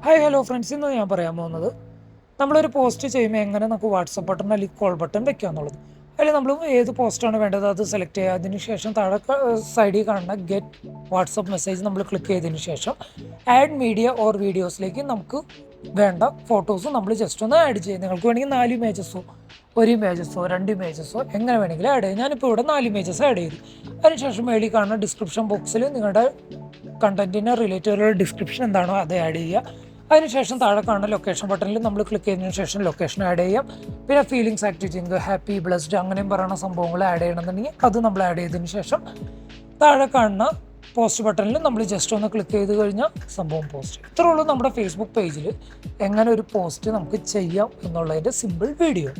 Hi hello friends, ഇന്ന് ഞാൻ പറയാൻ പോകുന്നത് നമ്മളൊരു പോസ്റ്റ് ചെയ്യുമ്പോൾ എങ്ങനെ നമുക്ക് വാട്സപ്പ് ബട്ടൺ അല്ലെങ്കിൽ കോൾ ബട്ടൺ വെക്കുക എന്നുള്ളത്. അതിൽ നമ്മൾ ഏത് പോസ്റ്റാണ് വേണ്ടത് അത് സെലക്ട് ചെയ്യുക. അതിന് ശേഷം താഴെ സൈഡിൽ കാണുന്ന ഗെറ്റ് വാട്സപ്പ് മെസ്സേജ് നമ്മൾ ക്ലിക്ക് ചെയ്തതിന് ശേഷം ആഡ് മീഡിയ ഓർ വീഡിയോസിലേക്ക് നമുക്ക് വേണ്ട ഫോട്ടോസ് നമ്മൾ ജസ്റ്റ് ഒന്ന് ആഡ് ചെയ്യും. നിങ്ങൾക്ക് വേണമെങ്കിൽ 4 ഇമേജസോ 1 ഇമേജസോ 2 ഇമേജസോ എങ്ങനെ വേണമെങ്കിലും ആഡ് ചെയ്യും. ഞാനിപ്പോൾ ഇവിടെ 4 ഇമേജസ് ആഡ് ചെയ്തു. അതിനുശേഷം മേളിൽ കാണുന്ന ഡിസ്ക്രിപ്ഷൻ ബോക്സിൽ നിങ്ങളുടെ കണ്ടന്റിന് റിലേറ്റഡ് ഡിസ്ക്രിപ്ഷൻ എന്താണോ അത് ആഡ് ചെയ്യുക. അതിനുശേഷം താഴെ കാണുന്ന ലൊക്കേഷൻ ബട്ടണിൽ നമ്മൾ ക്ലിക്ക് ചെയ്തതിനു ശേഷം ലൊക്കേഷൻ ആഡ് ചെയ്യാം. പിന്നെ ഫീലിങ്സ് ആക്ടിവിറ്റിങ്, ഹാപ്പി, ബ്ലസ്ഡ് അങ്ങനെയും പറയുന്ന സംഭവങ്ങൾ ആഡ് ചെയ്യണമെന്നുണ്ടെങ്കിൽ അത് നമ്മൾ ആഡ് ചെയ്തതിന് ശേഷം താഴെ കാണുന്ന പോസ്റ്റ് ബട്ടണിൽ നമ്മൾ ജസ്റ്റ് ഒന്ന് ക്ലിക്ക് ചെയ്ത് കഴിഞ്ഞാൽ സംഭവം പോസ്റ്റ്. ഇത്രേ ഉള്ളൂ നമ്മുടെ ഫേസ്ബുക്ക് പേജിൽ എങ്ങനെ ഒരു പോസ്റ്റ് നമുക്ക് ചെയ്യാം എന്നുള്ളതിൻ്റെ സിമ്പിൾ വീഡിയോ.